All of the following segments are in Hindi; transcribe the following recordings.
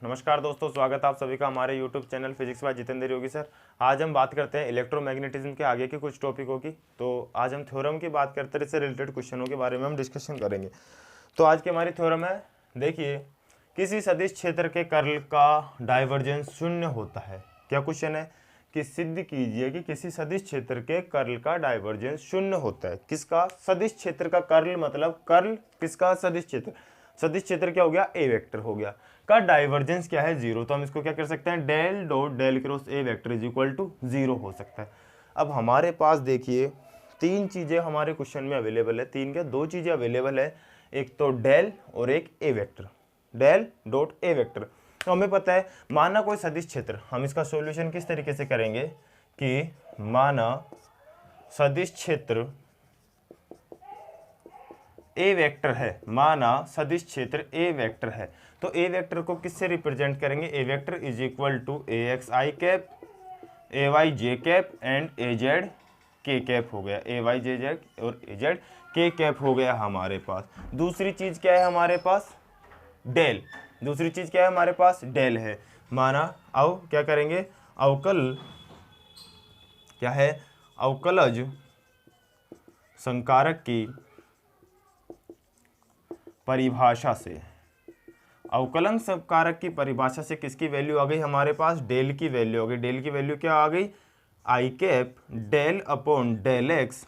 नमस्कार दोस्तों, स्वागत है आप सभी का हमारे YouTube channel physics bye Jitendra योगी सर। आज हम बात करते हैं इलेक्ट्रोमैग्नेटिज्म के आगे के कुछ टॉपिकों की। तो आज हम थ्योरम की बात करते हैं, इससे रिलेटेड क्वेश्चनों के बारे में हम डिस्कशन करेंगे। तो आज की हमारी थ्योरम है, देखिए, किसी सदिश क्षेत्र के कर्ल का डाइवर्जेंस शून्य होता है। क्या क्वेश्चन है कि सिद्ध कीजिए कि किसी सदिश क्षेत्र के कर्ल का डाइवर्जेंस शून्य होता है। किसका? सदिश क्षेत्र का कर्ल, मतलब कर्ल किसका? सदिश क्षेत्र। सदिश क्षेत्र क्या हो गया? ए वेक्टर हो गया। का डाइवर्जेंस क्या है? जीरो। तो हम इसको क्या कर सकते हैं? Del dot del cross A vector is equal to zero हो सकता है। अब हमारे पास देखिए तीन चीजें हमारे क्वेश्चन में अवेलेबल है। तीन क्या, दो चीजें अवेलेबल है, एक तो डेल और एक a vector. Del dot a vector. तो हमें पता है, माना कोई सदिश क्षेत्र, हम इसका सॉल्यूशन किस तरीके से करेंगे कि माना सदिश क्षेत्र ए वेक्टर है, माना सदिश क्षेत्र ए वेक्टर है, तो ए वेक्टर को किससे रिप्रेजेंट करेंगे? A vector is equal to A x I cap, A Y J cap and a Z के कैप हो गया। ए वाई जे जेड और ए जेड के कैप हो गया हमारे पास। दूसरी चीज क्या है हमारे पास? डेल। दूसरी चीज क्या है हमारे पास? डेल है। माना क्या करेंगे? अवकल क्या है? अवकलज संकारक की परिभाषा से, अवकलन संकारक की परिभाषा से किसकी वैल्यू आ गई हमारे पास? डेल की वैल्यू आ गई। डेल की वैल्यू क्या आ गई? आई cap del upon del x,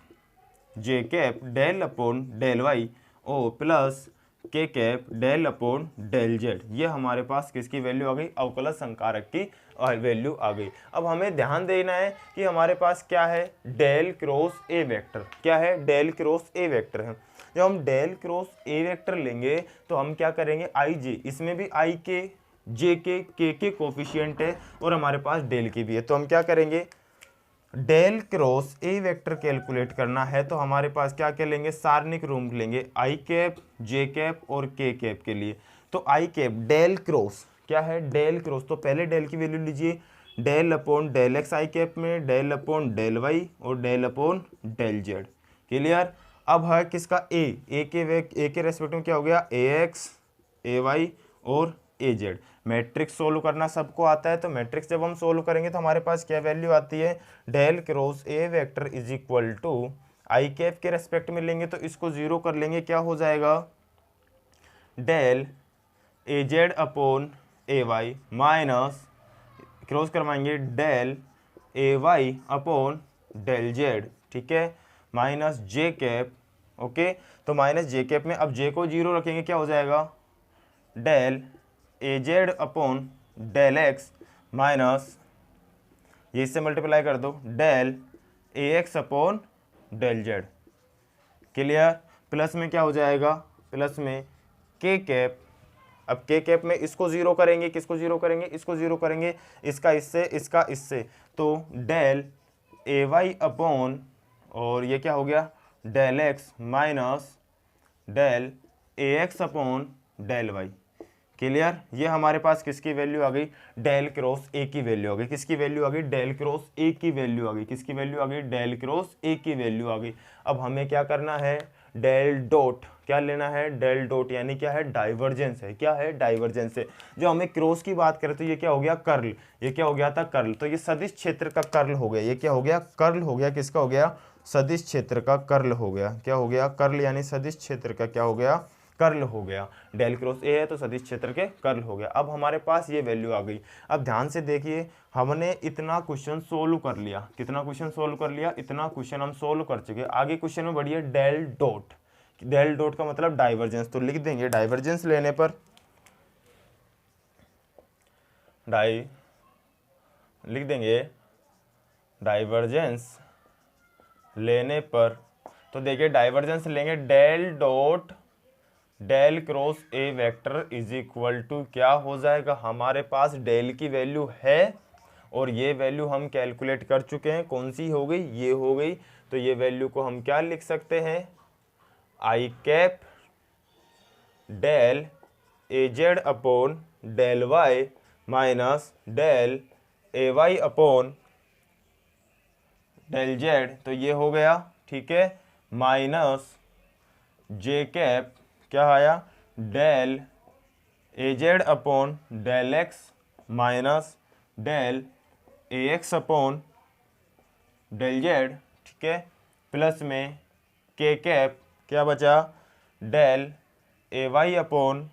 जे cap del upon del y ओ प्लस के cap del upon del Z. ये हमारे पास किसकी वैल्यू आ गई? अवकलन संकारक की वैल्यू आ गई। अब हमें ध्यान देना है कि हमारे पास क्या है? डेल क्रॉस ए वेक्टर। क्या है? डेल क्रॉस ए वेक्टर है। जब हम डेल क्रॉस ए वेक्टर लेंगे तो हम क्या करेंगे? आई जे, इसमें भी आई के जे के कोफिशिएंट है और हमारे पास डेल के भी है। तो हम क्या करेंगे? डेल क्रॉस ए वेक्टर कैलकुलेट करना है तो हमारे पास क्या क्या लेंगे? सारणिक रूप लेंगे, आई कैप, जे कैप और के कैप के लिए। तो आई कैप डेल क्रॉस क्या है? Del cross. तो पहले डेल की वैल्यू लीजिए, डेल अपॉन डेल एक्स आई कैप में, डेल अपॉन डेल वाई और del upon del Z. Clear? अब है किसका? ए के रेस्पेक्ट में क्या हो गया? ए एक्स, ए वाई और ए जेड। मैट्रिक्स सोल्व करना सबको आता है, तो मैट्रिक्स जब हम सोल्व करेंगे तो हमारे पास क्या वैल्यू आती है? Del cross A vector is equal to I cap के रेस्पेक्ट में लेंगे तो इसको जीरो कर लेंगे, क्या हो जाएगा? डेल ए जेड अपॉन ए वाई माइनस क्रॉस करवाएंगे डेल ए वाई अपॉन डेल जेड। ठीक है, माइनस जे कैप। ओके, तो माइनस जे कैप में अब जे को जीरो रखेंगे, क्या हो जाएगा? डेल ए Z upon del x minus, ये इससे मल्टीप्लाई कर दो, डेल ए x upon del Z. Clear? Plus में क्या हो जाएगा? प्लस में के कैप। अब के कैप में इसको जीरो करेंगे, किसको जीरो करेंगे? इसको जीरो करेंगे, इसका इससे, इसका इससे, तो डेल ए वाई अपॉन, और ये क्या हो गया? डेल एक्स माइनस डेल ए x upon del Y. Clear? ये हमारे पास किसकी वैल्यू आ गई? डेल क्रॉस ए की वैल्यू आ गई। किसकी वैल्यू आ गई? डेल क्रॉस ए की वैल्यू आ गई। किसकी वैल्यू आ गई? डेल क्रॉस ए की वैल्यू आ गई। अब हमें क्या करना है? डेल डॉट क्या लेना है? डेल डॉट, यानी क्या है? डाइवर्जेंस है। क्या है? डाइवर्जेंस है। जो हमें क्रॉस की बात करें तो ये क्या हो गया? कर्ल। ये क्या हो गया था? कर्ल। तो ये सदिश क्षेत्र का कर्ल हो गया। ये क्या हो गया? कर्ल हो गया। किसका हो गया? सदिश क्षेत्र का कर्ल हो गया। क्या हो गया? कर्ल, यानी सदिश क्षेत्र का क्या हो गया? कर्ल हो गया। डेल क्रॉस ए है तो सदिश क्षेत्र के कर्ल हो गया। अब हमारे पास ये वैल्यू आ गई। अब ध्यान से देखिए, हमने इतना क्वेश्चन सोल्व कर लिया। कितना क्वेश्चन सोल्व कर लिया? इतना क्वेश्चन हम सोल्व कर चुके। आगे क्वेश्चन में बढ़िया डेल डॉट। डेल डॉट का मतलब डाइवर्जेंस, तो लिख देंगे डाइवर्जेंस लेने पर, लिख देंगे डाइवर्जेंस लेने पर। तो देखिए डाइवर्जेंस लेंगे, del dot del cross A vector is equal to क्या हो जाएगा? हमारे पास डेल की वैल्यू है और ये वैल्यू हम कैलकुलेट कर चुके हैं। कौन सी हो गई? ये हो गई। तो ये वैल्यू को हम क्या लिख सकते हैं? I cap del A Z upon del Y minus del A Y upon del Z. तो ये हो गया, ठीक है, माइनस जे कैप क्या आया? डेल ए Z upon del x minus del ए एक्स अपॉन डेल जेड, ठीक है, प्लस में के कैप क्या बचा, डेल ए Y upon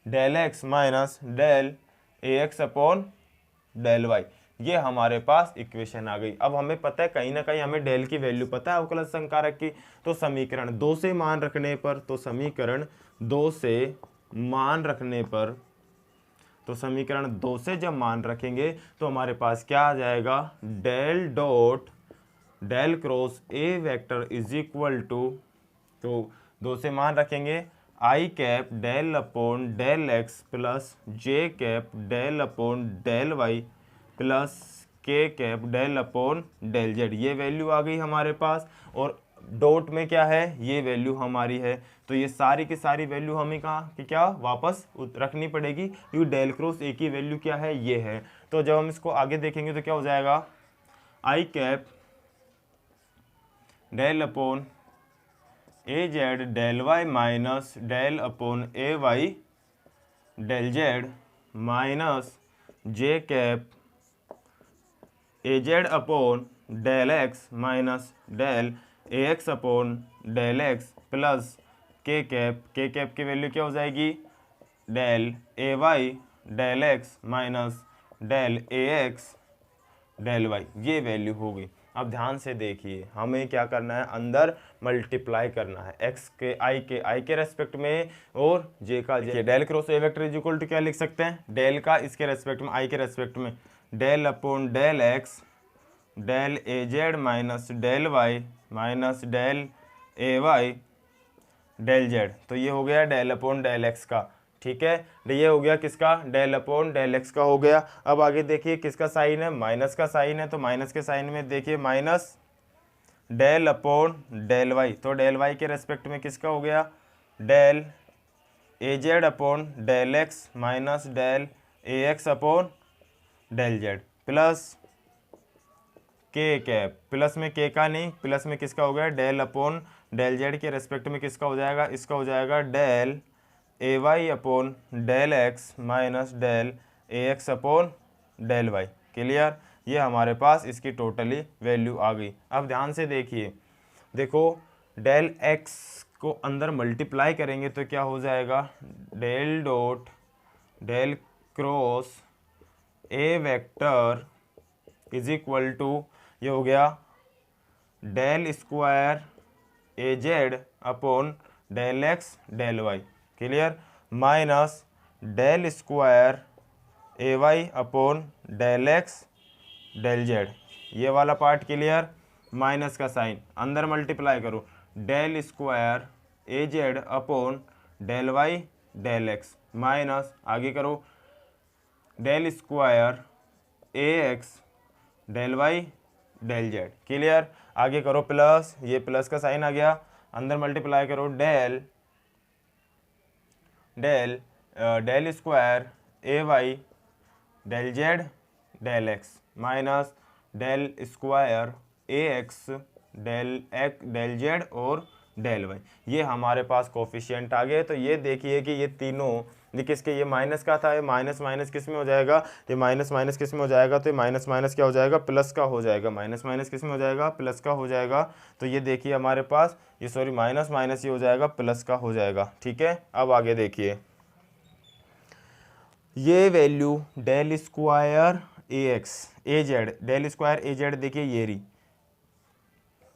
del x minus del ए एक्स अपॉन डेल वाई। ये हमारे पास इक्वेशन आ गई। अब हमें पता है कहीं ना कहीं हमें डेल की वैल्यू पता है अवकलन संकारक की, तो समीकरण 2 से मान रखने पर, तो समीकरण 2 से मान रखने पर, तो समीकरण 2 से जब मान रखेंगे तो हमारे पास क्या आ जाएगा, del dot del cross A vector is equal to, तो 2 से मान रखेंगे i cap del upon del x plus J cap del upon del Y plus के cap del upon del Z. ये वैल्यू आ गई हमारे पास, और डॉट में क्या है, ये वैल्यू हमारी है। तो ये सारी की सारी वैल्यू हमें कहाँ कि क्या वापस रखनी पड़ेगी, क्योंकि डेल क्रॉस ए की वैल्यू क्या है, ये है। तो जब हम इसको आगे देखेंगे तो क्या हो जाएगा, I cap del upon A Z del Y minus del upon A Y del Z minus J cap A Z upon del x minus del A x upon del x plus के कैप की वैल्यू क्या हो जाएगी, डेल ए Y del x minus del ए एक्स डेल वाई। ये वैल्यू हो गई। अब ध्यान से देखिए, हमें क्या करना है, अंदर मल्टीप्लाई करना है एक्स के आई के रेस्पेक्ट में और जे का J. Del cross A vector is equal to क्या लिख सकते हैं, डेल का इसके रेस्पेक्ट में आई के रेस्पेक्ट में del upon del x del ए Z minus del Y minus del ए वाई डेल जेड। तो ये हो गया डेल अपॉन डेल एक्स का, ठीक है। ये हो गया किसका, डेल अपॉन डेल एक्स का हो गया। अब आगे देखिए किसका साइन है, माइनस का साइन है, तो माइनस के साइन में देखिए minus del upon del Y, तो डेल वाई के रेस्पेक्ट में किसका हो गया, डेल ए Z upon del x minus del ए x upon del Z plus के कैप, प्लस में के का नहीं, प्लस में किसका हो गया, डेल अपॉन डेल जेड के रेस्पेक्ट में किसका हो जाएगा, इसका हो जाएगा डेल ए Y upon del x minus del ए x upon del Y. Clear, ये हमारे पास इसकी टोटली वैल्यू आ गई। अब ध्यान से देखिए, देखो डेल एक्स को अंदर मल्टीप्लाई करेंगे तो क्या हो जाएगा, del dot del cross A vector is equal to, ये हो गया del square A Z upon del x del Y. Clear, minus del square A Y upon del x del Z, ये वाला पार्ट। क्लियर, माइनस का साइन अंदर मल्टीप्लाई करो, del square A Z upon del Y del x minus आगे करो del square A X del Y del Z. Clear, आगे करो प्लस, ये प्लस का साइन आ गया, अंदर मल्टीप्लाई करो del del del square A Y del Z del x minus del square A X del Z और डेल वाई। ये हमारे पास कोफिशिएंट आ गए। तो ये देखिए कि ये तीनों, ये किसके, ये माइनस का था, ये माइनस माइनस किस में हो जाएगा, ये माइनस माइनस किस में हो जाएगा, तो ये माइनस माइनस क्या हो जाएगा, प्लस का हो जाएगा, माइनस माइनस किस में हो जाएगा, प्लस का हो जाएगा। तो ये देखिए हमारे पास ये सॉरी माइनस माइनस ये हो जाएगा प्लस का हो जाएगा, ठीक है। अब आगे देखिए, ये value del square A x A Z, del square A Z देखिए ये रही,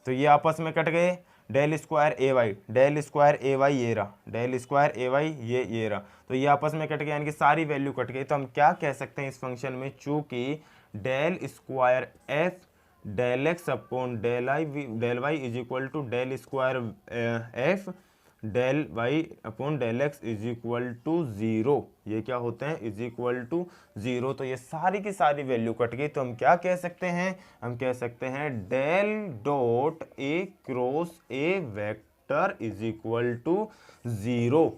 तो ये आपस में कट गए, del square A Y, del square A Y ये रहा, डेल स्क्वायर ए वाई ये रहा, तो ये आपस में कट गए, यानी कि सारी वैल्यू कट गई। तो हम क्या कह सकते हैं इस फंक्शन में, चूंकि del square f del x upon del y is equal to del square f del Y upon del x is equal to 0, ये क्या होते हैं, इज इक्वल टू 0। तो ये सारी की सारी वैल्यू कट गई। तो हम क्या कह सकते हैं, हम कह सकते हैं del dot a cross A vector is equal to 0।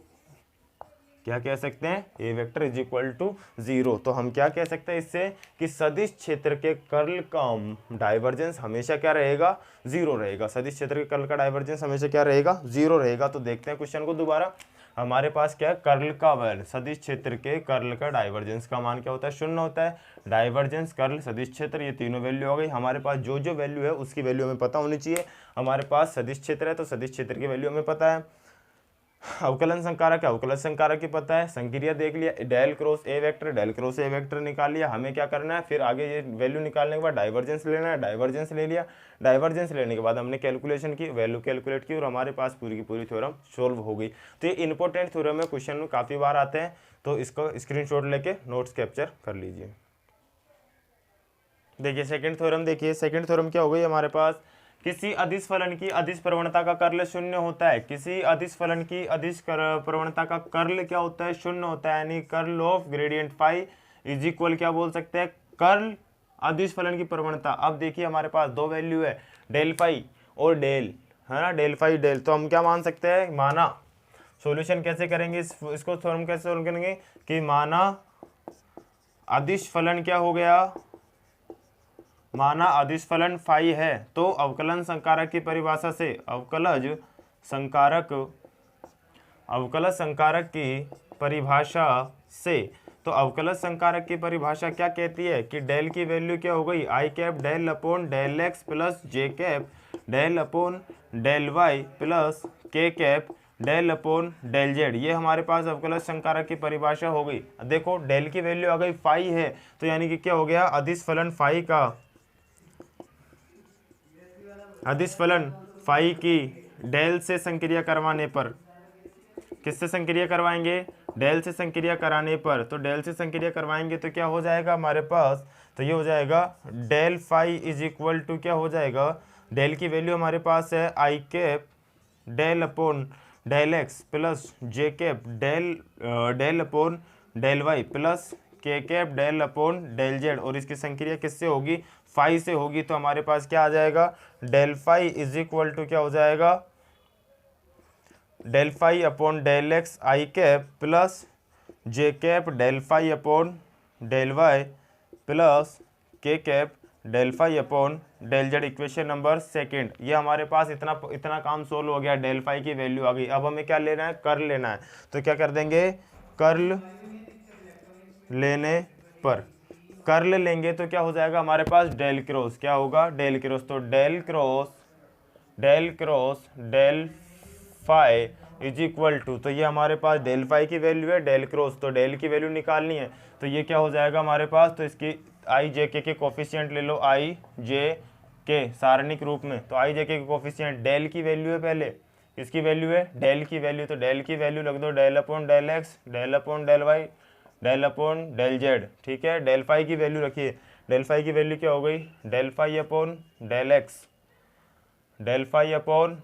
क्या कह सकते हैं, a vector is equal to 0। तो हम क्या कह सकते हैं इससे कि सदिश क्षेत्र के कर्ल का डाइवर्जेंस हमेशा क्या रहेगा, 0 रहेगा। सदिश क्षेत्र के कर्ल का डाइवर्जेंस हमेशा क्या रहेगा, 0 रहेगा। तो देखते हैं क्वेश्चन को दोबारा। हमारे पास क्या है, कर्ल का वैल्यू, सदिश क्षेत्र के कर्ल का डाइवर्जेंस का मान क्या होता है, 0 होता है। डाइवर्जेंस, कर्ल, सदिश क्षेत्र, ये तीनों वैल्यू हो गई। हमारे पास जो जो वैल्यू है उसकी वैल्यू हमें पता होनी चाहिए। हमारे पास सदिश क्षेत्र है तो सदिश क्षेत्र की वैल्यू हमें पता है। अवकलन संकारक है, अवकलन संकारक की पता है। संक्रिया देख लिया, डेल क्रॉस ए वेक्टर, डेल क्रॉस ए वेक्टर निकाल लिया। हमें क्या करना है, फिर आगे ये वैल्यू निकालने के बाद डाइवर्जेंस लेना है, डाइवर्जेंस ले लिया। डाइवर्जेंस लेने के बाद हमने कैलकुलेशन की, वैल्यू कैलकुलेट की और हमारे पास पूरी की पूरी थ्योरम सोल्व हो गई। तो ये इंपॉर्टेंट थ्योरम है, क्वेश्चन में काफ़ी बार आते हैं, तो इसको स्क्रीनशॉट लेके नोट्स कैप्चर कर लीजिए। देखिए सेकंड थ्योरम, देखिए सेकंड थ्योरम क्या हो गई हमारे पास, किसी अदिश फलन की अदिश प्रवणता का कर्ल 0 होता है। किसी अदिश फलन की अदिश प्रवणता का कर्ल क्या होता है, 0 होता है। यानी curl of gradient phi is equal, क्या बोल सकते हैं, कर्ल अदिश फलन की प्रवणता। अब देखिए हमारे पास दो वैल्यू है, डेल फाई और डेल, है ना, डेल फाई डेल। तो हम क्या मान सकते हैं, माना, सॉल्यूशन कैसे करेंगे इसको थ्योरम कैसे सोल्व करेंगे कि माना अदिश फलन क्या हो गया, माना अदिश फलन फाई है, तो अवकलन संकारक की परिभाषा से, अवकलज संकारक की परिभाषा से, तो अवकलज संकारक की परिभाषा क्या कहती है कि डेल की वैल्यू क्या हो गई, आई cap del upon del x plus जे cap del upon del Y plus के cap del upon del Z. ये हमारे पास अवकलज संकारक की परिभाषा हो गई। देखो डेल की वैल्यू आ गई फाई है, तो यानी कि क्या हो गया, अदिश फलन फाई का, अदिश फलन फाई की डेल से संक्रिया करवाने पर, किससे संक्रिया करवाएंगे, डेल से संक्रिया कराने पर, तो डेल से संक्रिया करवाएंगे तो क्या हो जाएगा हमारे पास, तो ये हो जाएगा del phi is equal to, क्या हो जाएगा, डेल की वैल्यू हमारे पास है I cap del upon del x plus J cap del upon del Y plus के cap del upon del Z, और इसकी संक्रिया किससे होगी, फाई से होगी। तो हमारे पास क्या आ जाएगा, del phi is equal to क्या हो जाएगा, del phi upon del x आई कैप प्लस जे cap del phi upon del Y plus के cap del phi upon del Z. Equation number second. ये हमारे पास इतना काम सोल्व हो गया, डेल फाई की वैल्यू आ गई। अब हमें क्या लेना है, कर्ल लेना है। तो क्या कर देंगे, कर्ल लेने पर, कर्ल लेंगे तो क्या हो जाएगा हमारे पास, डेल क्रॉस, क्या होगा, डेल क्रॉस। तो del cross del phi is equal to, तो ये हमारे पास डेल फाई की वैल्यू है, डेल क्रॉस, तो डेल की वैल्यू निकालनी है। तो ये क्या हो जाएगा हमारे पास, तो इसकी आई जे के कोफिशिएंट ले लो, आई जे के सारणिक रूप में। तो आई जे के कोफिशिएंट, डेल की वैल्यू है पहले, इसकी वैल्यू है डेल की वैल्यू, तो डेल की वैल्यू लग दो, del upon del x del upon del Y del upon del Z. ठीक है, डेल फाई की वैल्यू रखिए, डेल फाई की वैल्यू क्या हो गई, del phi upon del x del phi upon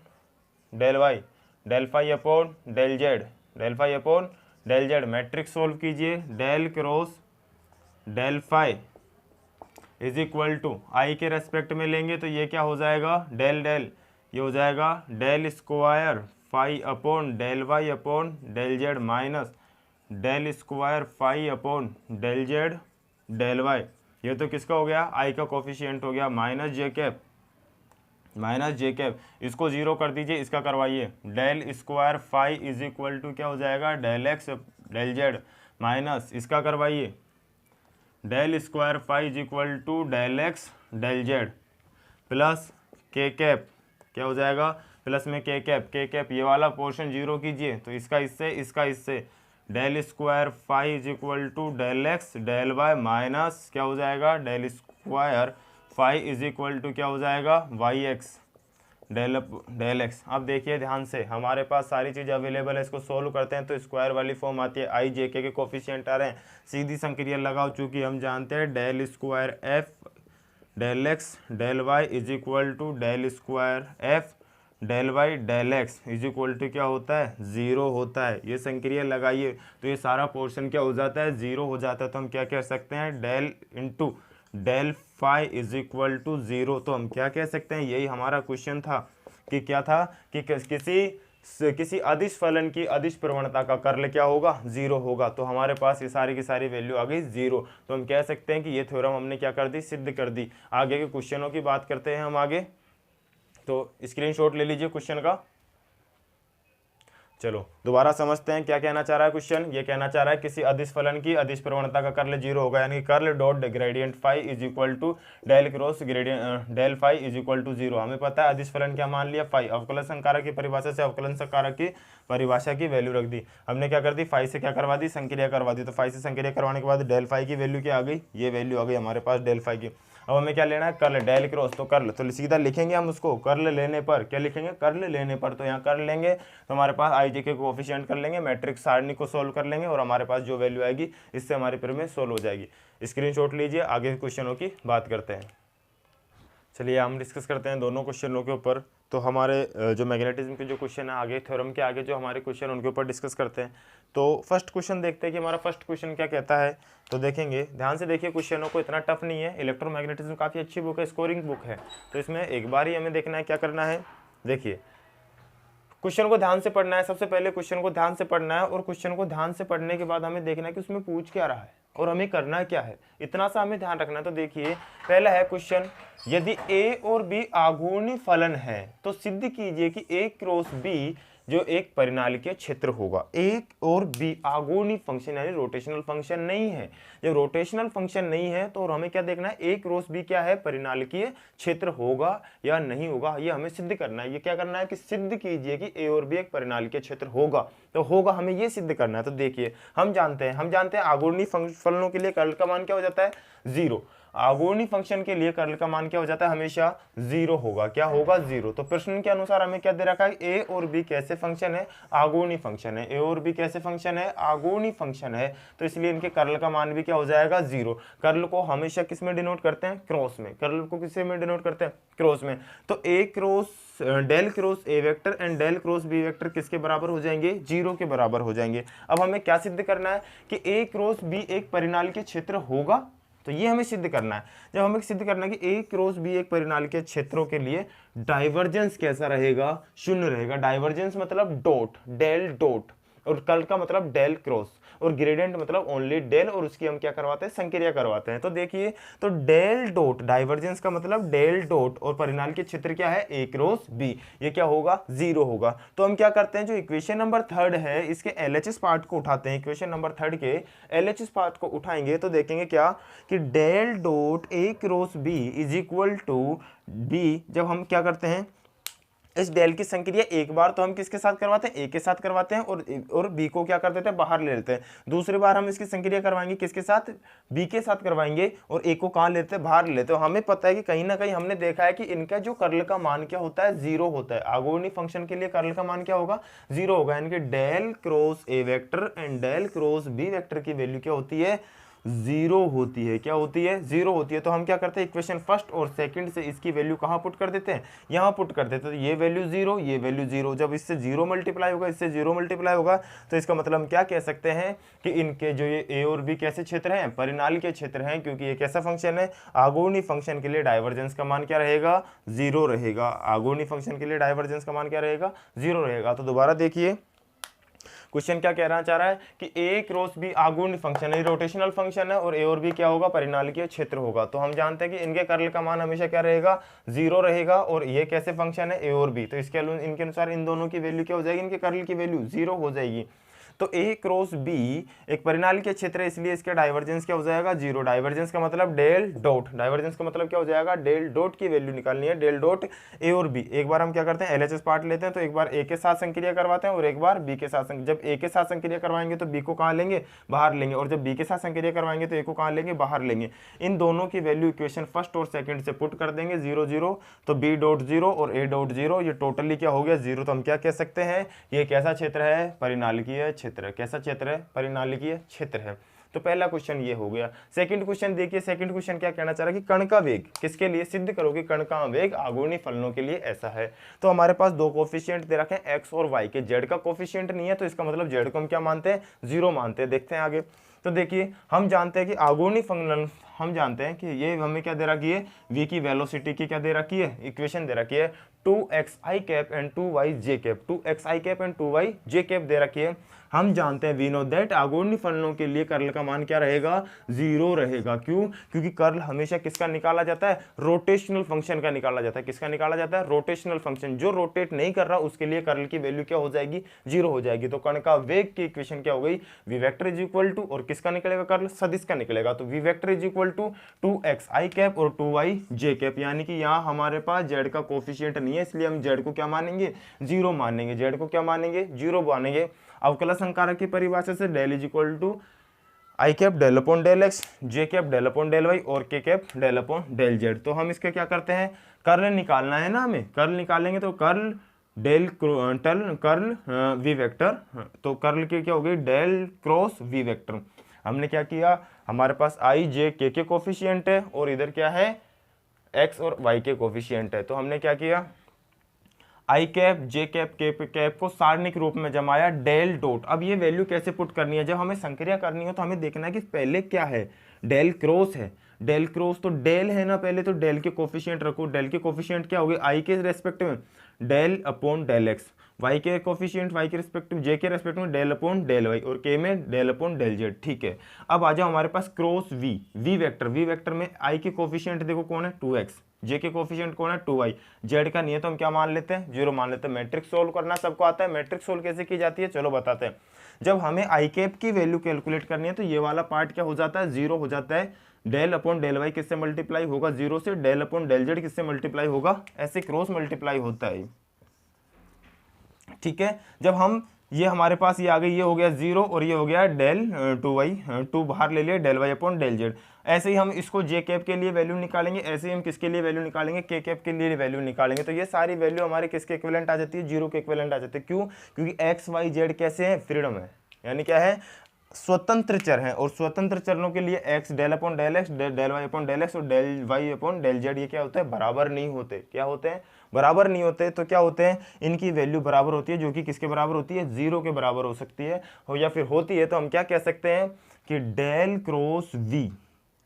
del Y del phi upon del Z, del phi upon del Z. Matrix solve कीजिए, del cross del phi is equal to, I के रेस्पेक्ट में लेंगे तो ये क्या हो जाएगा, डेल डेल, ये हो जाएगा del square phi upon del Y upon del Z minus del square phi upon del Z del Y. ये तो किसका हो गया, आई का कोफिशिएंट हो गया, माइनस जे कैप, इसको जीरो कर दीजिए, इसका करवाइए, del square phi is equal to क्या हो जाएगा, del x del Z minus इसका करवाइए, del square phi is equal to del x del Z plus के कैप, क्या हो जाएगा, प्लस में के कैप, ये वाला पोर्शन जीरो कीजिए, तो इसका इससे del square phi is equal to del x del Y minus क्या हो जाएगा, del square phi is equal to क्या हो जाएगा, वाई एक्स डेल एक्स। अब देखिए ध्यान से, हमारे पास सारी चीज़ अवेलेबल है, इसको सोल्व करते हैं तो स्क्वायर वाली फॉर्म आती है, आई जे के कोफिशिएंट आ रहे हैं, सीधी संक्रिया लगाओ, चूँकि हम जानते हैं del square f del x del y is equal to del square f del Y del x is equal to क्या होता है, ज़ीरो होता है। ये संक्रिया लगाइए तो ये सारा पोर्शन क्या हो जाता है, ज़ीरो हो जाता है। तो हम क्या कह सकते हैं, del into del phi is equal to zero. तो हम क्या कह सकते हैं, यही हमारा क्वेश्चन था कि क्या था कि किसी अदिश फलन की अदिश प्रवणता का कर्ल क्या होगा, ज़ीरो होगा। तो हमारे पास ये सारी की सारी वैल्यू आ गई ज़ीरो। तो हम कह सकते हैं कि ये थ्योरम हमने क्या कर दी, सिद्ध कर दी। आगे के क्वेश्चनों की बात करते हैं हम आगे, तो स्क्रीनशॉट ले लीजिए क्वेश्चन का। चलो दोबारा समझते हैं क्या कहना चाह रहा है क्वेश्चन। ये कहना चाह रहा है किसी अदिश फलन की अदिश प्रवणता का कर्ल 0 होगा, यानी curl dot gradient phi is equal to del cross gradient del phi is equal to 0। हमें पता है अदिश फलन क्या मान लिया, फाई। अवकलन संकारक की परिभाषा से अवकलन संकारक की परिभाषा की वैल्यू रख दी। हमने क्या कर दी, फाई से क्या करवा दी, संक्रिया करवा दी। तो फाई से संक्रिया करवाने के बाद डेल फाई की वैल्यू क्या आ गई, ये वैल्यू आ गई हमारे पास डेल फाई की। अब हमें क्या लेना है, कर्ल डेल क्रॉस, तो कर्ल तो सीधा लिखेंगे हम उसको, कर्ल लेने पर क्या लिखेंगे, कर्ल लेने पर। तो यहाँ कर्ल लेंगे तो हमारे पास आई जे के कोएफिशिएंट कर लेंगे, मैट्रिक्स सारणी को सोल्व कर लेंगे और हमारे पास जो वैल्यू आएगी इससे हमारी प्रमेय सोल्व हो जाएगी। स्क्रीनशॉट लीजिए, आगे क्वेश्चनों की बात करते हैं। चलिए हम डिस्कस करते हैं दोनों क्वेश्चनों के ऊपर। तो हमारे जो मैग्नेटिज्म के जो क्वेश्चन है आगे, थ्योरम के आगे जो हमारे क्वेश्चन उनके ऊपर डिस्कस करते हैं। तो फर्स्ट क्वेश्चन देखते हैं कि हमारा फर्स्ट क्वेश्चन क्या कहता है। तो देखेंगे, ध्यान से देखिए, क्वेश्चनों को इतना टफ नहीं है। इलेक्ट्रोमैग्नेटिज्म काफ़ी अच्छी बुक है, स्कोरिंग बुक है। तो इसमें एक बार ही हमें देखना है क्या करना है। देखिए क्वेश्चन को ध्यान से पढ़ना है, सबसे पहले क्वेश्चन को ध्यान से पढ़ना है और क्वेश्चन को ध्यान से पढ़ने के बाद हमें देखना है कि उसमें पूछ क्या रहा है और हमें करना क्या है, इतना सा हमें ध्यान रखना है। तो देखिए पहला है क्वेश्चन, यदि ए और बी आघूर्णी फलन है तो सिद्ध कीजिए कि ए क्रॉस बी जो एक परिनालिकीय क्षेत्र होगा। ए और बी आघूर्णी फंक्शन यानी रोटेशनल फंक्शन नहीं है। जब रोटेशनल फंक्शन नहीं है तो हमें क्या देखना है, ए क्रॉस बी क्या है, परिनालिकीय क्षेत्र होगा या नहीं होगा, ये हमें सिद्ध करना है। ये क्या करना है कि सिद्ध कीजिए कि ए और बी एक परिनालिकीय क्षेत्र होगा, तो होगा हमें ये सिद्ध करना है। तो देखिए हम जानते हैं आघूर्णी फलनों के लिए कर्ल का मान क्या हो जाता है, 0। आघूर्णी फंक्शन के लिए कर्ल का मान क्या हो जाता है, हमेशा 0 होगा। क्या होगा, 0। तो प्रश्न के अनुसार हमें क्या दे रखा है, ए और बी कैसे फंक्शन है, आघूर्णी फंक्शन है। ए और बी कैसे फंक्शन है, आघूर्णी फंक्शन है, तो इसलिए इनके कर्ल का मान भी क्या हो जाएगा, 0। कर्ल को हमेशा किस में डिनोट करते हैं, क्रॉस में। कर्ल को किस में डिनोट करते हैं, क्रॉस में। तो A cross del cross A vector and del cross B vector किसके बराबर हो जाएंगे, 0 के बराबर हो जाएंगे। अब हमें क्या सिद्ध करना है कि ए क्रॉस बी एक परिनालिकीय क्षेत्र होगा, तो ये हमें सिद्ध करना है। जब हमें सिद्ध करना है कि ए क्रॉस बी एक परिनालिकीय क्षेत्रों के लिए डाइवर्जेंस कैसा रहेगा, 0 रहेगा। डाइवर्जेंस मतलब डॉट, डेल डॉट, और कर्ल का मतलब डेल क्रॉस, और ग्रेडियंट मतलब ओनली डेल, और उसकी हम क्या करवाते हैं, संक्रिया करवाते हैं। तो देखिए, तो डेल डॉट, डाइवर्जेंस का मतलब डेल डॉट, और परिनालिकीय क्षेत्र क्या है, ए क्रॉस बी, ये क्या होगा, 0 होगा। तो हम क्या करते हैं, जो इक्वेशन नंबर 3 है इसके एलएचएस पार्ट को उठाते हैं। इक्वेशन नंबर 3 के एलएचएस पार्ट को उठाएंगे तो देखेंगे क्या कि del dot a cross b is equal to b. जब हम क्या करते हैं, इस डेल की संक्रिया एक बार तो हम किसके साथ करवाते हैं, ए के साथ करवाते हैं, और बी को क्या कर देते हैं, बाहर ले लेते हैं। दूसरी बार हम इसकी संक्रिया करवाएंगे किसके साथ, बी के साथ करवाएंगे, और ए को कहाँ लेते हैं, बाहर ले लेते हैं। हमें पता है कि कहीं ना कहीं हमने देखा है कि इनका जो कर्ल का मान क्या होता है, 0 होता है। आघूर्णी फंक्शन के लिए कर्ल का मान क्या होगा, 0 होगा। यानी कि del cross A vector and del cross B vector की वैल्यू क्या होती है, 0 होती है। क्या होती है, 0 होती है। तो हम क्या करते हैं, इक्वेशन फर्स्ट और सेकंड से इसकी वैल्यू कहाँ पुट कर देते हैं, यहाँ पुट कर देते हैं। तो ये वैल्यू 0, ये वैल्यू 0। जब इससे 0 मल्टीप्लाई होगा, इससे 0 मल्टीप्लाई होगा, तो इसका मतलब हम क्या कह सकते हैं कि इनके जो ये ए और बी कैसे क्षेत्र हैं, परिनालिकीय क्षेत्र हैं, क्योंकि ये कैसा फंक्शन है, आघूर्णी फंक्शन के लिए डाइवर्जेंस का मान क्या रहेगा, 0 रहेगा। आघूर्णी फंक्शन के लिए डाइवर्जेंस का मान क्या रहेगा, 0 रहेगा। तो दोबारा देखिए क्वेश्चन क्या कहना चाह रहा है कि ए क्रॉस बी आघूर्णी फंक्शन है, रोटेशनल फंक्शन है, और ए और बी क्या होगा, परिनालिकीय क्षेत्र होगा। तो हम जानते हैं कि इनके कर्ल का मान हमेशा क्या रहेगा, 0 रहेगा। और ये कैसे फंक्शन है, ए और बी, तो इसके इनके अनुसार इन दोनों की वैल्यू क्या हो जाएगी, इनके कर्ल की वैल्यू 0 हो जाएगी। तो ए क्रॉस बी एक परिनालिकीय क्षेत्र है, इसलिए इसका डाइवर्जेंस क्या हो जाएगा, 0। डाइवर्जेंस का मतलब डेल डॉट, डाइवर्जेंस का मतलब क्या हो जाएगा, डेल डॉट की वैल्यू निकालनी है, डेल डॉट ए और बी। एक बार हम क्या करते हैं, एलएचएस पार्ट लेते हैं, तो एक बार ए के साथ संक्रिया करवाते हैं और एक बार बी के साथ। जब ए के साथ संक्रिया करवाएंगे तो बी को कहाँ लेंगे, बाहर लेंगे, और जब बी के साथ संक्रिया करवाएंगे तो ए को कहाँ लेंगे, बाहर लेंगे। इन दोनों की वैल्यू इक्वेशन फर्स्ट और सेकंड से पुट कर देंगे, 0 0, तो बी डॉट 0 और ए डॉट 0, ये टोटली क्या हो गया, 0। तो हम क्या कह सकते हैं, ये कैसा क्षेत्र है, परिनालिकीय क्षेत्र। कैसा क्षेत्र है, परिनालिकीय क्षेत्र है। तो पहला क्वेश्चन ये हो गया। सेकंड क्वेश्चन देखिए, सेकंड क्वेश्चन क्या कहना चाह रहा है कि कण का वेग किसके लिए, सिद्ध करो कि कण का वेग आघूर्णी फलनों के लिए ऐसा है। तो हमारे पास दो कोफिशिएंट दे रखे हैं, एक्स और वाई के। जेड का कोफिशिएंट नहीं है, तो इसका मतलब जेड को हम क्या मानते हैं, 0 मानते हैं। देखते हैं आगे। तो देखिए हम जानते हैं कि हम जानते हैं कि ये हमें क्या दे रखी है, v की वेलोसिटी की क्या दे रखी है, इक्वेशन दे रखी है 2xi cap and 2y j cap, 2xi cap and 2y j cap दे रखी है। हम जानते हैं वी नो दैट आघूर्णी फलनों के लिए कर्ल का मान क्या रहेगा, 0 रहेगा। क्यों? क्योंकि कर्ल हमेशा किसका निकाला जाता है, रोटेशनल फंक्शन का निकाला जाता है। किसका निकाला जाता है, रोटेशनल फंक्शन। जो रोटेट नहीं कर रहा उसके लिए कर्ल की वैल्यू क्या हो जाएगी, 0 हो जाएगी। तो कण का वेग की इक्वेशन क्या हो गई, V vector is equal to, और किसका निकलेगा, कर्ल सदिश का निकलेगा। तो V vector is equal to 2xi cap और 2y j कैप, यानी कि यहाँ हमारे पास z का कोफिशिएंट नहीं है, इसलिए हम z को क्या मानेंगे, 0 मानेंगे। z को क्या मानेंगे, 0 मानेंगे। अवकलज संकारक की परिभाषा से del is equal to I cap del upon del x, J cap del upon del Y और K cap del upon del Z. तो हम इसके क्या करते हैं, कर्ल निकालना है ना हमें, कर्ल निकालेंगे तो curl del curl V vector, तो कर्ल की क्या हो गई, डेल क्रॉस वी वेक्टर। हमने क्या किया, हमारे पास आई जे के कोफिशिएंट है और इधर क्या है, एक्स और वाई के कोफिशिएंट है। तो हमने क्या किया, आई कैप जे कैप कैप को सारणिक रूप में जमाया डेल डॉट। अब ये वैल्यू कैसे पुट करनी है, जब हमें संक्रिया करनी हो तो हमें देखना है कि पहले क्या है, डेल क्रॉस है, डेल क्रॉस तो डेल है ना पहले, तो डेल के कोफिशिएंट रखो। डेल के कोफिशिएंट क्या हो गए, आई के रेस्पेक्ट में del upon del X, Y के कोफिशिएंट वाई के रेस्पेक्ट में, जे के रेस्पेक्ट में डेल अपॉन डेल वाई और के में डेल अपॉन डेल जेड। ठीक है, अब आ जाओ हमारे पास क्रॉस वी वेक्टर में आई के कोफिशिएंट देखो कौन है, 2x, जे के कोफिशिएंट कौन है, 2y, जेड का नहीं है तो हम क्या मान लेते हैं, 0 मान लेते हैं। मैट्रिक्स सोल्व करना सबको आता है, मैट्रिक्स सोल्व कैसे की जाती है, चलो बताते हैं। जब हमें आई कैप की वैल्यू कैलकुलेट करनी है तो ये वाला पार्ट क्या हो जाता है, 0 हो जाता है। डेल अपॉन डेल वाई किससे मल्टीप्लाई होगा, 0 से। डेल अपॉन डेल जेड किससे मल्टीप्लाई होगा, ऐसे क्रॉस मल्टीप्लाई होता है। ठीक है, जब हम ये हमारे पास ये आ गई, ये हो गया 0 और ये हो गया डेल 2y, 2 बाहर ले लिया, del Y upon del Z. ऐसे ही हम इसको जे कैप के लिए वैल्यू निकालेंगे, ऐसे ही हम किसके लिए वैल्यू निकालेंगे, के कैप के लिए वैल्यू निकालेंगे। तो ये सारी वैल्यू हमारे किसके इक्विवेलेंट आ जाती है, 0 के इक्विवेलेंट आ जाती है। क्यों? क्योंकि एक्स वाई जेड कैसे हैं, फ्रीडम है, यानी क्या है, स्वतंत्र चर हैं। और स्वतंत्र चरणों के लिए X del upon del x, del Y upon del X और del Y upon del Z ये क्या होते हैं, बराबर नहीं होते। क्या होते हैं, बराबर नहीं होते। तो क्या होते हैं, इनकी वैल्यू बराबर होती है, जो कि किसके बराबर होती है, 0 के बराबर हो सकती है, हो या फिर होती है। तो हम क्या कह सकते हैं कि del cross V,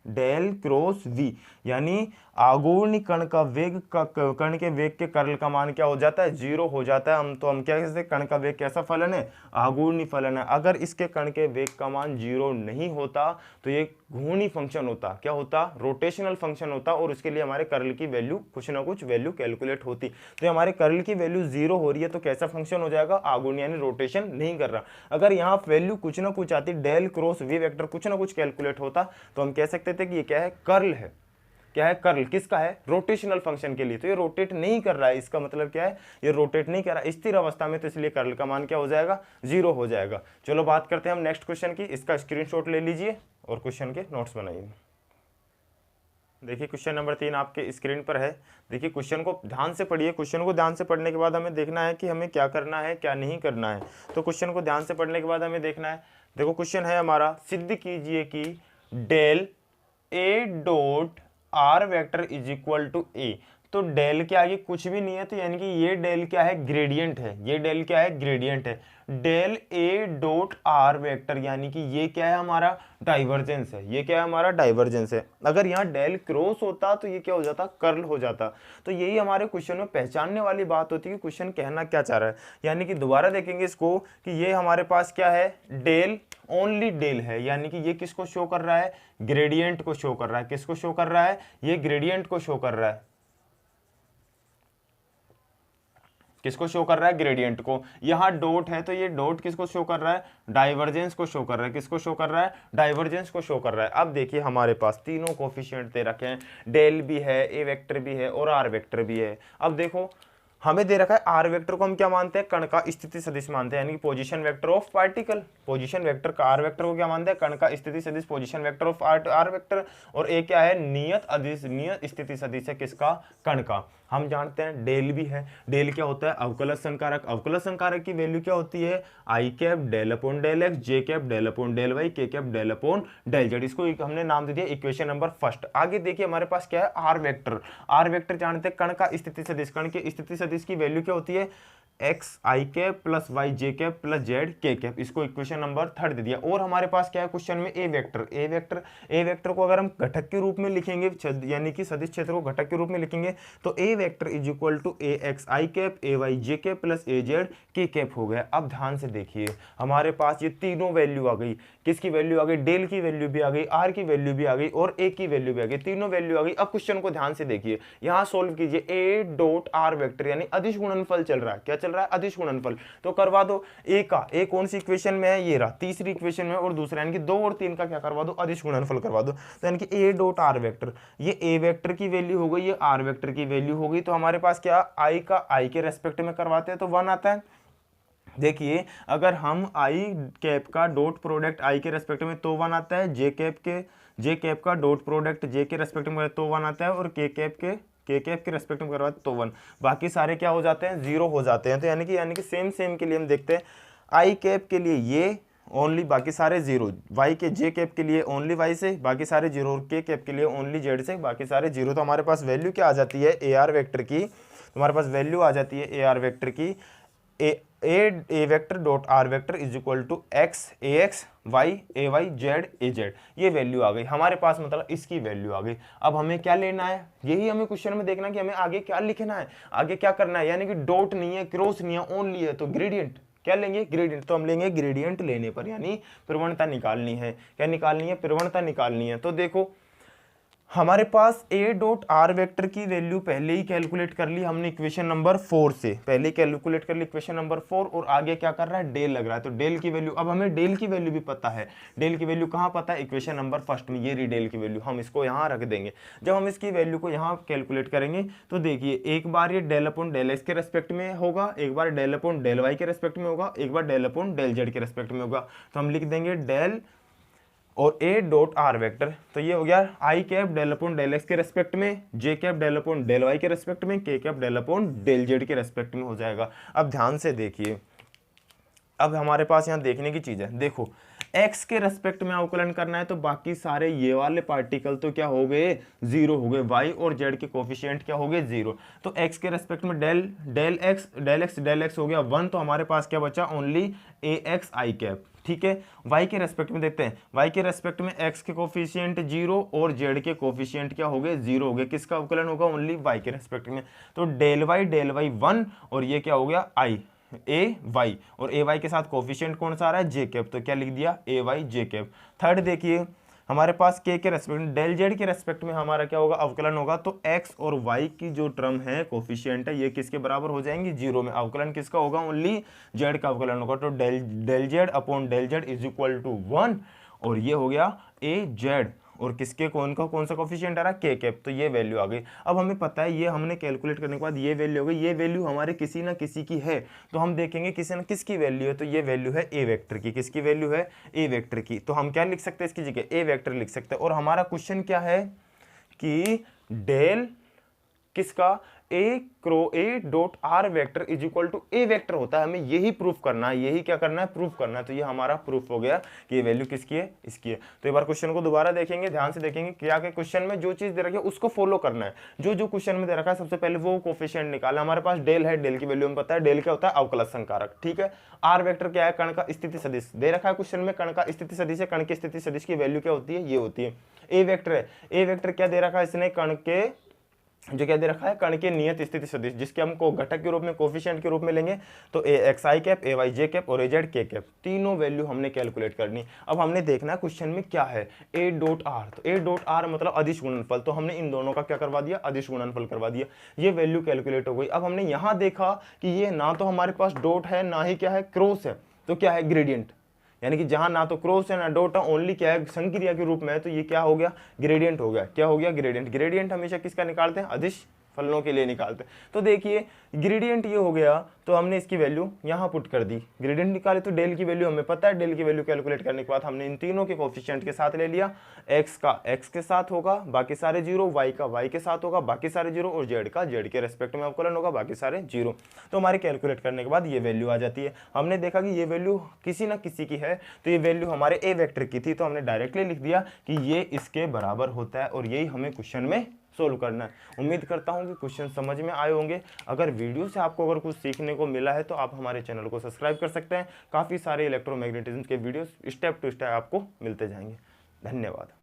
del cross V यानी आघूर्णी कण का वेग का, कण के वेग के कर्ल का मान क्या हो जाता है, 0 हो जाता है। हम तो हम क्या कहते हैं, कण का वेग कैसा फलन है, आघूर्णी फलन है। अगर इसके कण के वेग का मान 0 नहीं होता तो ये घूर्णी फंक्शन होता, क्या होता, रोटेशनल फंक्शन होता, और उसके लिए हमारे कर्ल की वैल्यू कुछ ना कुछ वैल्यू कैलकुलेट होती। तो हमारे कर्ल की वैल्यू 0 हो रही है तो कैसा फंक्शन हो जाएगा, आघूर्णी, यानी रोटेशन नहीं कर रहा। अगर यहाँ वैल्यू कुछ ना कुछ आती, डेल क्रॉस वी वेक्टर कुछ ना कुछ कैलकुलेट होता, तो हम कह सकते थे कि ये क्या है, कर्ल है। क्या है, कर्ल किसका है, रोटेशनल फंक्शन के लिए। तो ये रोटेट नहीं कर रहा है, इसका मतलब क्या है, ये रोटेट नहीं कर रहा स्थिर अवस्था में, तो इसलिए कर्ल का मान क्या हो जाएगा, 0 हो जाएगा। चलो बात करते हैं हम नेक्स्ट क्वेश्चन की। इसका स्क्रीनशॉट ले लीजिए और क्वेश्चन के नोट्स बनाइए। देखिए क्वेश्चन नंबर 3 आपके स्क्रीन पर है। देखिए क्वेश्चन को ध्यान से पढ़िए। क्वेश्चन को ध्यान से पढ़ने के बाद हमें देखना है कि हमें क्या करना है, क्या नहीं करना है। तो क्वेश्चन को ध्यान से पढ़ने के बाद हमें देखना है, देखो क्वेश्चन है हमारा, सिद्ध कीजिए कि del A dot R vector is equal to A. तो डेल के आगे कुछ भी नहीं है, तो यानी कि ये डेल क्या है, ग्रेडियंट है। ये डेल क्या है, ग्रेडियंट है। Del A dot R vector यानी कि ये क्या है, हमारा डाइवर्जेंस है। ये क्या है, हमारा डाइवर्जेंस है। अगर यहाँ डेल क्रॉस होता तो ये क्या हो जाता, कर्ल हो जाता। तो यही हमारे क्वेश्चन में पहचानने वाली बात होती है कि क्वेश्चन कहना क्या चाह रहा है। यानी कि दोबारा देखेंगे इसको कि ये हमारे पास क्या है, डेल, ओनली डेल है, यानी कि ये किसको शो कर रहा है, ग्रेडियंट को शो कर रहा है। किसको शो कर रहा है, ये ग्रेडियंट को शो कर रहा है। किसको शो कर रहा है, ग्रेडियंट को। यहाँ डॉट है तो ये डॉट किसको शो कर रहा है, डाइवर्जेंस को शो कर रहा है। किसको शो कर रहा है, डाइवर्जेंस को शो कर रहा है। अब देखिए हमारे पास तीनों कोफिशिएंट दे रखे हैं, डेल भी है, ए वेक्टर भी है और आर वेक्टर भी है। अब देखो हमें दे रखा है आर वेक्टर को हम क्या मानते हैं, कण का स्थिति सदिश मानते हैं, यानी कि position vector of particle. Position vector का आर वेक्टर को क्या मानते हैं, कण का स्थिति सदिश, position vector of R vector. और ए क्या है, नियत अदिश, नियत स्थिति सदिश है किसका, कण का। हम जानते हैं डेल भी है। डेल क्या होता है, अवकलज संकारक। अवकलज संकारक की वैल्यू क्या होती है, I cap del upon del x, J cap del upon del Y, K cap del upon del Z. इसको हमने नाम दे दिया इक्वेशन नंबर फर्स्ट। आगे देखिए हमारे पास क्या है, आर वेक्टर। आर वेक्टर जानते हैं कण का स्थिति सदिश। कण के स्थिति सदिश की वैल्यू क्या होती है, एक्स आई कैप प्लस वाई जे कैप प्लस जेड के कैप, इसको इक्वेशन नंबर 3 दे दिया। और हमारे पास क्या है क्वेश्चन में, ए वेक्टर को अगर हम घटक के रूप में लिखेंगे, यानी कि सदिश क्षेत्र को घटक के रूप में लिखेंगे, तो A vector is equal to A x I cap A Y J cap plus A Z के कैप हो गया। अब ध्यान से देखिए हमारे पास ये तीनों वैल्यू आ गई, किसकी वैल्यू आ गई, डेल की वैल्यू भी आ गई, आर की वैल्यू भी आ गई और ए की वैल्यू भी आ गई, तीनों वैल्यू आ गई। अब क्वेश्चन को ध्यान से देखिए, यहां सोल्व कीजिए, ए डॉट आर वेक्टर यानी अदिश गुणनफल चल रहा है, क्या चल रहा है, अदिश गुणनफल। तो करवा दो ए का, ए कौन सी इक्वेशन में है, ये रहा तीसरी इक्वेशन में, और दूसरा यानी कि 2 और 3 का क्या करवा दो, अदिश गुणनफल करवा दो। तो यानी कि ए डॉट आर वेक्टर, ये ए वेक्टर की वैल्यू हो गई, ये आर वेक्टर की वैल्यू हो गई। तो हमारे पास क्या, आई का आई के रेस्पेक्ट में करवाते हैं तो 1 आता है। देखिए अगर हम आई कैप का डॉट प्रोडक्ट आई के रेस्पेक्ट में तो 1 आता है, जे कैप का डॉट प्रोडक्ट जे के रेस्पेक्ट में तो 1 आता है, और के कैप के रेस्पेक्ट में करवाते तो 1, बाकी सारे क्या हो जाते हैं, 0 हो जाते हैं। तो यानी कि सेम के लिए हम देखते हैं, आई कैप के लिए ये ओनली, बाकी सारे 0, वाई के जे कैप के लिए ओनली वाई से, बाकी सारे 0, और के कैप के लिए ओनली जेड से, बाकी सारे 0। तो हमारे पास वैल्यू क्या आ जाती है ए आर वेक्टर की, हमारे पास वैल्यू आ जाती है ए आर वेक्टर की, A vector dot R vector is equal to X A X Y Z A Z, ये वैल्यू आ गई हमारे पास, मतलब इसकी वैल्यू आ गई। अब हमें क्या लेना है, यही हमें क्वेश्चन में देखना कि हमें आगे क्या लिखना है, आगे क्या करना है, यानी कि डॉट नहीं है, क्रॉस नहीं है, ओनली है, तो ग्रेडियंट क्या लेंगे, ग्रेडियंट। तो हम लेंगे ग्रेडियंट लेने पर, यानी प्रवणता निकालनी है, क्या निकालनी है, प्रवणता निकालनी है। तो देखो हमारे पास ए डॉट आर वेक्टर की वैल्यू पहले ही कैलकुलेट कर ली हमने इक्वेशन नंबर 4 से, पहले ही कैलकुलेट कर ली इक्वेशन नंबर 4, और आगे क्या कर रहा है, डेल लग रहा है। तो डेल की वैल्यू, अब हमें डेल की वैल्यू भी पता है, डेल की वैल्यू कहाँ पता है, इक्वेशन नंबर 1 में, ये रही डेल की वैल्यू, हम इसको यहाँ रख देंगे। जब हम इसकी वैल्यू को यहाँ कैलकुलेट करेंगे तो देखिए एक बार ये डेल अपॉन डेल एक्स के रेस्पेक्ट में होगा, एक बार डेल अपॉन डेल वाई के रेस्पेक्ट में होगा, एक बार डेल अपॉन डेल जेड के रेस्पेक्ट में होगा। तो हम लिख देंगे डेल और ए डॉट आर वेक्टर, तो ये हो गया I cap del upon del X के रेस्पेक्ट में, J cap del upon del Y के रेस्पेक्ट में, के cap del upon del Z के रेस्पेक्ट में हो जाएगा। अब ध्यान से देखिए, अब हमारे पास यहाँ देखने की चीज है, देखो x के रेस्पेक्ट में अवकलन करना है तो बाकी सारे ये वाले पार्टिकल तो क्या हो गए, 0 हो गए, y और z के कोफिशिएंट क्या हो गए, 0। तो x के रेस्पेक्ट में डेल एक्स हो गया 1, तो हमारे पास क्या बचा, ओनली ए एक्स आई कैप, ठीक है। y के रेस्पेक्ट में देखते हैं, y के रेस्पेक्ट में x के कोफिशिएंट 0 और z के कोफिशिएंट क्या हो गए, 0 हो गए, किसका अवकलन होगा, ओनली y के रेस्पेक्ट में। तो डेल वाई 1, और ये क्या हो गया i ए वाई, और ए वाई के साथ कोफिशिएंट कौन सा आ रहा है, जे कैप, तो क्या लिख दिया ए वाई जे कैप। थर्ड देखिए हमारे पास के रेस्पेक्ट में, डेल जेड के रेस्पेक्ट में हमारा क्या होगा, अवकलन होगा, तो एक्स और वाई की जो टर्म है कोफिशिएंट है ये किसके बराबर हो जाएंगी, 0 में। अवकलन किसका होगा, ओनली जेड का अवकलन होगा। तो del Z upon del Z is equal to 1, और ये हो गया ए जेड, और किसके कौन सा कोफिशिएंट आ रहा है, के कैप, तो ये वैल्यू आ गई। अब हमें पता है ये हमने कैलकुलेट करने के बाद ये वैल्यू हो गई, ये वैल्यू हमारे किसी ना किसी की है, तो हम देखेंगे किसी ना किसकी वैल्यू है, तो ये वैल्यू है ए वेक्टर की, किसकी वैल्यू है, ए वेक्टर की। तो हम क्या लिख सकते हैं इसकी जगह, ए वेक्टर लिख सकते हैं। और हमारा क्वेश्चन क्या है कि डेल किसका, A dot R vector is equal to A vector होता है, हमें यही प्रूफ करना है, यही क्या करना है, प्रूफ करना है। तो ये हमारा प्रूफ हो गया कि ये वैल्यू किसकी है, इसकी है। तो एक बार क्वेश्चन को दोबारा देखेंगे, ध्यान से देखेंगे, क्या क्या क्वेश्चन में जो चीज दे रखी है उसको फॉलो करना है, जो क्वेश्चन में दे रखा है सबसे पहले वो कोफिशिएंट निकालना। हमारे पास डेल है, डेल की वैल्यू हमें पता है, डेल क्या होता है, अवकलज संकारक, ठीक है। आर वेक्टर क्या है, कण का स्थिति सदिश दे रखा है क्वेश्चन में, कण का स्थिति सदिश है, कण की स्थिति सदिश की वैल्यू क्या होती है, ये होती है। ए वेक्टर है, ए वेक्टर क्या दे रखा है इसने, कण के जो क्या दे रखा है, कण के नियत स्थिति सदिश, जिसके हमको घटक के रूप में कोफिशिएंट के रूप में लेंगे, तो ए एक्स आई कैप, ए वाई जे कैप और ए जेड के कैप, तीनों वैल्यू हमने कैलकुलेट करनी। अब हमने देखना है क्वेश्चन में क्या है, ए डॉट आर, तो ए डॉट आर मतलब अदिश गुणनफल, तो हमने इन दोनों का क्या करवा दिया, अदिश गुणनफल करवा दिया, ये वैल्यू कैलकुलेट हो गई। अब हमने यहाँ देखा कि ये ना तो हमारे पास डॉट है, ना ही क्या है, क्रॉस है, तो क्या है, ग्रेडियंट, यानी कि जहां ना तो क्रॉस है ना डॉट है, ओनली क्या है, संक्रिया के रूप में है, तो ये क्या हो गया, ग्रेडियंट हो गया। क्या हो गया, ग्रेडियंट। ग्रेडियंट हमेशा किसका निकालते हैं, अदिश फलनों के लिए निकालते हैं। तो देखिए ग्रेडियंट ये हो गया, तो हमने इसकी वैल्यू यहाँ पुट कर दी, ग्रेडियंट निकाले, तो डेल की वैल्यू हमें पता है, डेल की वैल्यू कैलकुलेट करने के बाद हमने इन तीनों के कोफिशिएंट के साथ ले लिया, एक्स का एक्स के साथ होगा, बाकी सारे 0, वाई का वाई के साथ होगा, बाकी सारे 0, और जेड का जेड के रेस्पेक्ट में अवकलन होगा, बाकी सारे 0। तो हमारे कैलकुलेट करने के बाद ये वैल्यू आ जाती है। हमने देखा कि ये वैल्यू किसी ना किसी की है, तो ये वैल्यू हमारे ए वेक्टर की थी, तो हमने डायरेक्टली लिख दिया कि ये इसके बराबर होता है, और यही हमें क्वेश्चन में सोल्व करना है। उम्मीद करता हूँ कि क्वेश्चन समझ में आए होंगे। अगर वीडियो से आपको अगर कुछ सीखने को मिला है तो आप हमारे चैनल को सब्सक्राइब कर सकते हैं। काफ़ी सारे इलेक्ट्रोमैग्नेटिज्म के वीडियोस स्टेप टू स्टेप आपको मिलते जाएंगे। धन्यवाद।